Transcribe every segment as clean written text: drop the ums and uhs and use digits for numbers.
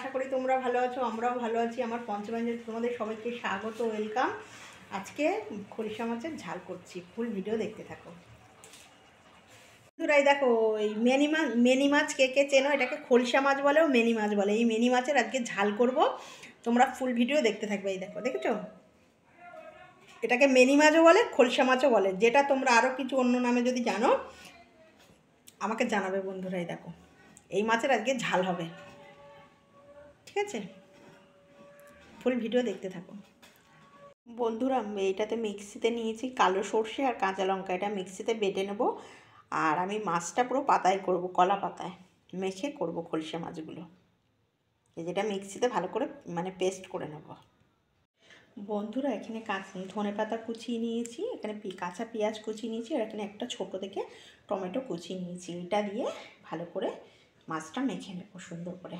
আশা করি তোমরা ভালো আছো, আমরাও ভালো আছি। আমার পঞ্চমাঞ্জলি তোমাদের সবাইকে স্বাগত, ওয়েলকাম। আজকে খরিশা মাছের ঝাল করছি, ফুল ভিডিও দেখতে থাকো। বন্ধুরাই দেখো, এই মেনি মাছ কে কে চেনো? এটাকে খরিশা মাছ বলেও মেনি মাছ বলে। এই মেনি মাছের আজকে ঝাল করব, তোমরা ফুল ভিডিও দেখতে থাকবে। এই দেখো, দেখেছো? এটাকে মেনি মাছও বলে, খরিশা মাছও বলে। যেটা তোমরা আরও কিছু অন্য নামে যদি জানো আমাকে জানাবে বন্ধুরাই। দেখো, এই মাছের আজকে ঝাল হবে, ঠিক আছে? ফুল ভিডিও দেখতে থাকো বন্ধুরা। এইটাতে মিক্সিতে নিয়েছি কালো সর্ষে আর কাঁচা লঙ্কা, এটা মিক্সিতে বেটে নেব। আর আমি মাছটা পুরো পাতায় করব, কলা পাতায় মেখে করব খলসা মাছগুলো। যেটা মিক্সিতে ভালো করে পেস্ট করে নেব। বন্ধুরা, এখানে ধনে পাতা কুচিয়ে নিয়েছি, এখানে কাঁচা পেঁয়াজ কুচিয়ে নিয়েছি, আর এখানে একটা ছোটো থেকে টমেটো কুচিয়ে নিয়েছি। এটা দিয়ে ভালো করে মাছটা মেখে নেব সুন্দর করে।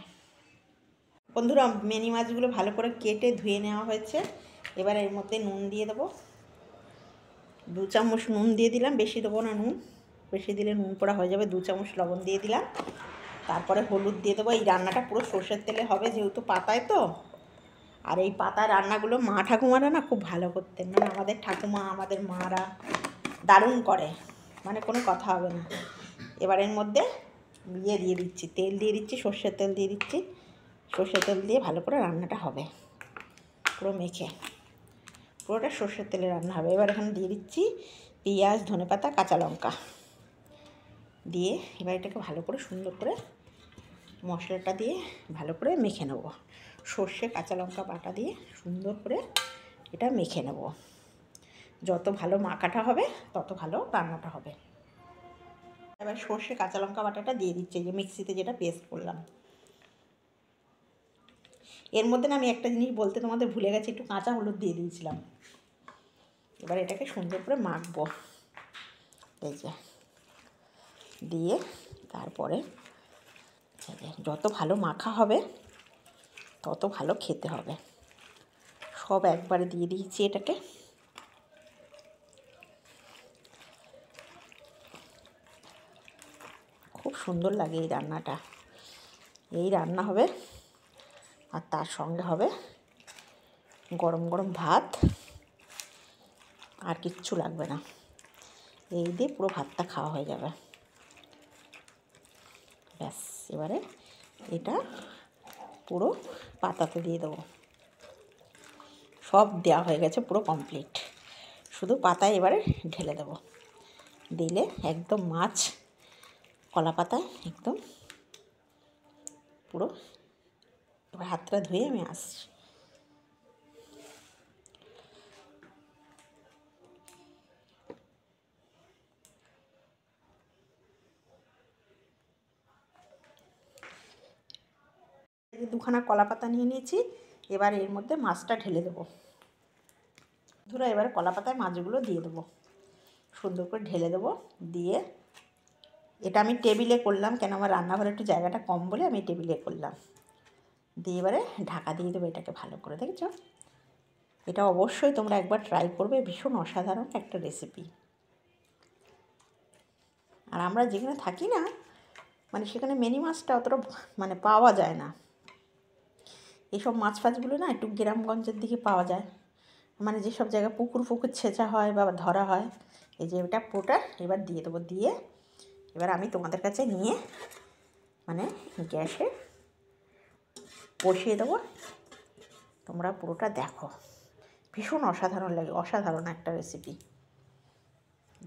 বন্ধুরা, মেনি মাছগুলো ভালো করে কেটে ধুয়ে নেওয়া হয়েছে। এবার এর মধ্যে নুন দিয়ে দেবো, 2 চামচ নুন দিয়ে দিলাম, বেশি দেবো না নুন, বেশি দিলে নুন পোড়া হয়ে যাবে। 2 চামচ লবণ দিয়ে দিলাম, তারপরে হলুদ দিয়ে দেবো। এই রান্নাটা পুরো সর্ষের তেলে হবে, যেহেতু পাতায় তো। আর এই পাতার রান্নাগুলো মা ঠাকুমারা না খুব ভালো করতেন, আমাদের ঠাকুমা, আমাদের মারা দারুণ করে, কোনো কথা হবে না। এবার এর মধ্যে দিয়ে দিচ্ছি, তেল দিয়ে দিচ্ছি, সর্ষের তেল দিয়ে দিচ্ছি। সর্ষের তেল দিয়ে ভালো করে রান্নাটা হবে, পুরো মেখে, পুরোটা সর্ষের তেলে রান্না হবে। এবার এখানে দিয়ে দিচ্ছি পেঁয়াজ, ধনেপাতা, কাঁচা লঙ্কা দিয়ে এবার এটাকে ভালো করে সুন্দর করে মশলাটা দিয়ে ভালো করে মেখে নেব। সর্ষে কাঁচা লঙ্কা বাটা দিয়ে সুন্দর করে এটা মেখে নেব। যত ভালো মাখাটা হবে তত ভালো রান্নাটা হবে। এবার সর্ষে কাঁচা লঙ্কা বাটাটা দিয়ে দিচ্ছি, যে মিক্সিতে যেটা পেস্ট করলাম। এর মধ্যে না আমি একটা জিনিস বলতে তোমাদের ভুলে গেছি, একটু কাঁচা হলুদ দিয়ে দিয়েছিলাম। এবার এটাকে সুন্দর করে মাখবো, এই যে দিয়ে তারপরে যত ভালো মাখা হবে তত ভালো খেতে হবে। সব একবারে দিয়ে দিয়েছি এটাকে। খুব সুন্দর লাগে এই রান্নাটা। এই রান্না হবে, আর তার সঙ্গে হবে গরম গরম ভাত, আর কিচ্ছু লাগবে না। এই দিয়ে পুরো ভাতটা খাওয়া হয়ে যাবে। ব্যাস, এবারে এটা পুরো পাতাতে দিয়ে দেবো। সব দেওয়া হয়ে গেছে, পুরো কমপ্লিট। শুধু পাতায় এবারে ঢেলে দেবো, দিলে একদম মাছ কলা পাতায় একদম পুরো। এবার হাতটা ধুয়ে আমি আসছি। দুখানা কলা পাতা নিয়ে নিয়েছি, এবার এর মধ্যে মাছটা ঢেলে দেবো। ধরো এবার কলা পাতায় মাছগুলো দিয়ে দেবো, সুন্দর করে ঢেলে দেবো। দিয়ে এটা আমি টেবিলে করলাম, কেন আমার রান্নাঘরে একটু জায়গাটা কম বলে আমি টেবিলে করলাম। দিয়ে এবারে ঢাকা দিয়ে দেবো এটাকে ভালো করে। দেখেছো? এটা অবশ্যই তোমরা একবার ট্রাই করবে, ভীষণ অসাধারণ একটা রেসিপি। আর আমরা যেখানে থাকি না, সেখানে মেনি মাছটা অতটা পাওয়া যায় না। এইসব মাছ ফাছগুলো না একটু গ্রামগঞ্জের দিকে পাওয়া যায়, যেসব জায়গায় পুকুর ছেঁচা হয় বা ধরা হয়। এই যে এটা পুরোটা এবার দিয়ে দেবো। দিয়ে এবার আমি তোমাদের কাছে নিয়ে গ্যাসে বসিয়ে দেবো। তোমরা পুরোটা দেখো, ভীষণ অসাধারণ লাগে, অসাধারণ একটা রেসিপি।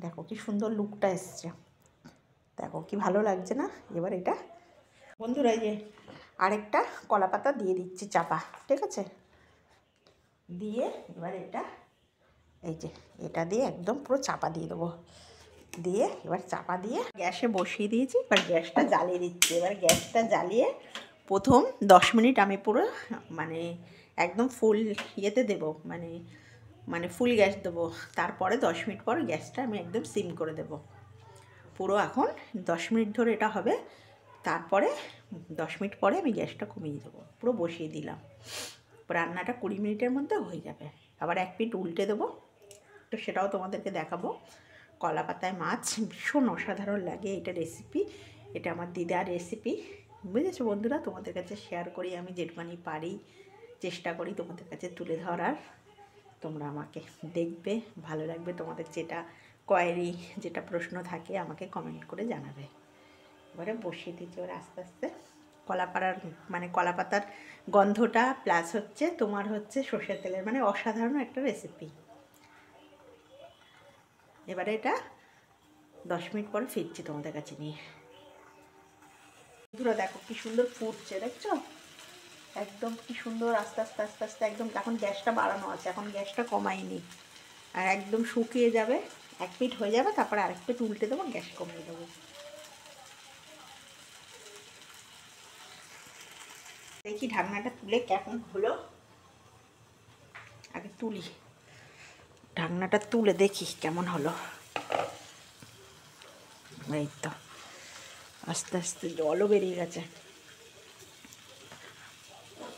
দেখো কি সুন্দর লুকটা এসছে, দেখো কি ভালো লাগছে না? এবার এটা বন্ধুরা, এই যে আরেকটা কলা পাতা দিয়ে দিচ্ছি চাপা, ঠিক আছে? দিয়ে এবার এটা এই যে এটা দিয়ে একদম পুরো চাপা দিয়ে দেবো। দিয়ে এবার চাপা দিয়ে গ্যাসে বসিয়ে দিয়েছি, এবার গ্যাসটা জ্বালিয়ে দিচ্ছি। এবার গ্যাসটা জ্বালিয়ে প্রথম 10 মিনিট আমি পুরো একদম ফুল ইয়েতে দেবো, ফুল গ্যাস দেবো। তারপরে 10 মিনিট পর গ্যাসটা আমি একদম সিম করে দেবো। পুরো এখন 10 মিনিট ধরে এটা হবে, তারপরে 10 মিনিট পরে আমি গ্যাসটা কমিয়ে দেবো। পুরো বসিয়ে দিলাম, রান্নাটা 20 মিনিটের মধ্যে হয়ে যাবে। আবার এক পিঠ উল্টে দেবো, তো সেটাও তোমাদেরকে দেখাবো। কলা পাতায় মাছ ভীষণ অসাধারণ লাগে এটা রেসিপি। এটা আমার দিদার রেসিপি, বুঝেছো বন্ধুরা, তোমাদের কাছে শেয়ার করি আমি যেটুখানি পারি, চেষ্টা করি তোমাদের কাছে তুলে ধরার। তোমরা আমাকে দেখবে, ভালো লাগবে। তোমাদের যেটা কোয়ারি, যেটা প্রশ্ন থাকে আমাকে কমেন্ট করে জানাবে। এবারে বসিয়ে দিচ্ছি এবার আস্তে আস্তে। কলাপাড়ার মানে কলাপাতার গন্ধটা প্লাস হচ্ছে তোমার হচ্ছে সর্ষের তেলের, মানে অসাধারণ একটা রেসিপি। এবারে এটা 10 মিনিট পরে ফিরছি তোমাদের কাছে নিয়ে। বন্ধুরা দেখো কি সুন্দর ফুটছে, দেখছো একদম কি সুন্দর। আস্তে আস্তে আস্তে আস্তে একদম, এখন গ্যাসটা বাড়ানো আছে, এখন গ্যাসটা কমাইনি। আর একদম শুকিয়ে যাবে, 1 মিনিট হয়ে যাবে, তারপরে আরেক মিনিট উল্টে দেবো, গ্যাস কমিয়ে দেবো। দেখি ঢাকনাটা তুলে কেমন হলো, আগে তুলি ঢাকনাটা তুলে দেখি কেমন হলো। এই তো আস্তে আস্তে জলও বেরিয়ে গেছে।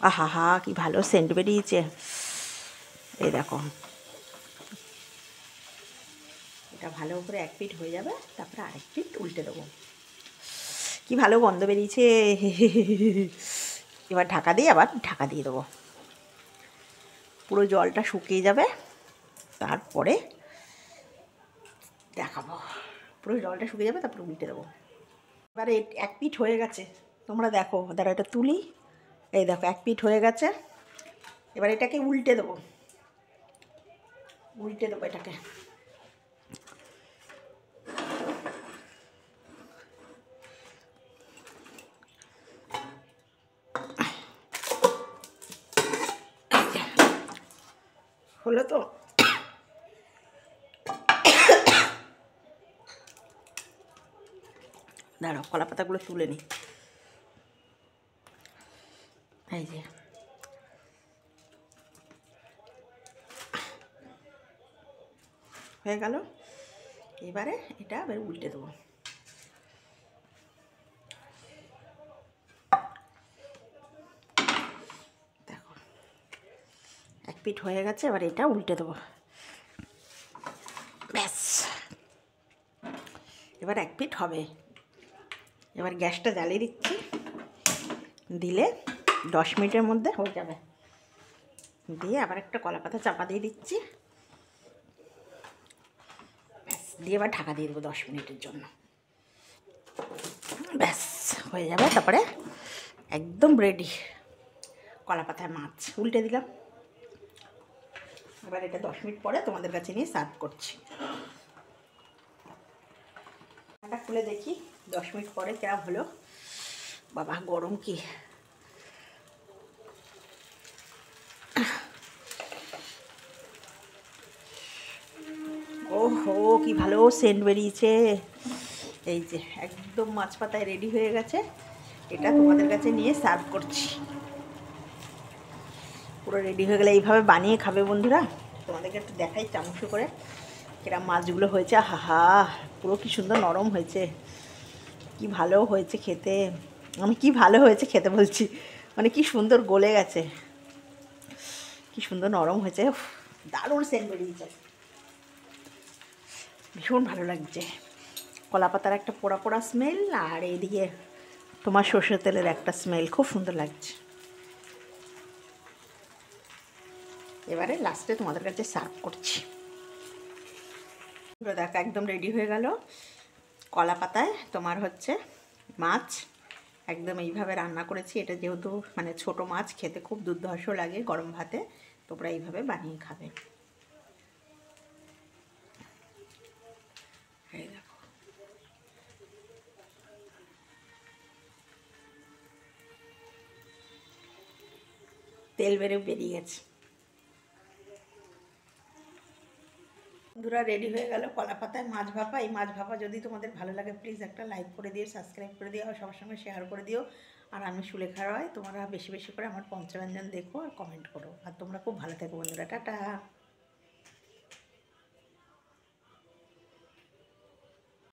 আহা হা, কি ভালো সেন্ট বেরিয়েছে। এই দেখো, এটা ভালো করে 1 পিঠ হয়ে যাবে, তারপরে আরেক পিঠ উল্টে দেবো। কি ভালো গন্ধ বেরিয়েছে। এবার ঢাকা দিয়ে আবার ঢাকা দিয়ে দেবো, পুরো জলটা শুকিয়ে যাবে, তারপরে দেখাবো। পুরো জলটা শুকিয়ে যাবে, তারপরে উল্টে দেবো। এবারে 1 পিঠ হয়ে গেছে, তোমরা দেখো, দাঁড়া এটা তুলি। এই দেখো 1 পিঠ হয়ে গেছে। এবার এটাকে উল্টে দেবো, উল্টে দেবো এটাকে। হলো তো, দাঁড়াও কলা পাতাগুলো তুলে নিই। এই যে হয়ে গেল। এবারে এটা এবার উল্টে দেবো। দেখো 1 পিঠ হয়ে গেছে, এবার এটা উল্টে দেবো। ব্যাস, এবার 1 পিঠ হবে। এবার গ্যাসটা জ্বালিয়ে দিচ্ছি, দিলে 10 মিনিটের মধ্যে হয়ে যাবে। দিয়ে আবার একটা কলা পাতা চাপা দিয়ে দিচ্ছি, দিয়ে এবার ঢাকা দিয়ে দেবো 10 মিনিটের জন্য। ব্যাস হয়ে যাবে, তারপরে একদম রেডি কলা পাতায় মাছ। উল্টে দিলাম। এবার এটা 10 মিনিট পরে তোমাদের কাছে নিয়ে সার্ভ করছি। এটা খুলে দেখি 10 মিনিট পরে কেমন হলো। বাবা গরম কি, ওহো কি ভালো সেন্ট বেরিয়েছে। এই যে একদম মাছ পাতায় রেডি হয়ে গেছে। এটা তোমাদের কাছে নিয়ে সার্ভ করছি। পুরো রেডি হয়ে গেলে এইভাবে বানিয়ে খাবে বন্ধুরা। তোমাদেরকে একটু দেখাই চামচ করে কিরম মাছগুলো হয়েছে। হাহা, পুরো কি সুন্দর নরম হয়েছে, কি ভালো হয়েছে খেতে। আমি কি ভালো হয়েছে খেতে বলছি, মানে কি সুন্দর গলে গেছে, কি সুন্দর নরম হয়েছে। দারুণ সেন্ট বেরিয়েছে, ভীষণ ভালো লাগছে। কলা পাতার একটা পোড়া পোড়া স্মেল, আর এইদিকে তোমার সর্ষের তেলের একটা স্মেল, খুব সুন্দর লাগছে। এবারে লাস্টে তোমাদের কাছে সার্ভ করছি। দেখো একদম রেডি হয়ে গেল। কলা পাতায় তোমার হচ্ছে মাছ, একদম এইভাবে রান্না করেছি। এটা যেহেতু মানে ছোট মাছ, খেতে খুব দুর্ধর্ষ লাগে গরম ভাতে, তোমরা এইভাবে বানিয়ে খাবে। এই দেখো তেল বেরিয়ে গেছে। বন্ধুরা রেডি হয়ে গেল কলা পাতায় মাছ ভাপা। এই মাছ ভাপা যদি তোমাদের ভালো লাগে প্লিজ একটা লাইক করে দিও, সাবস্ক্রাইব করে দিও, আর সবার সঙ্গে শেয়ার করে দিও। আর আমি সুলেখা রয়, তোমরা বেশি বেশি করে আমার পঞ্চব্যঞ্জন দেখো আর কমেন্ট করো। আর তোমরা খুব ভালো থেকো বন্ধুরা, টাটা।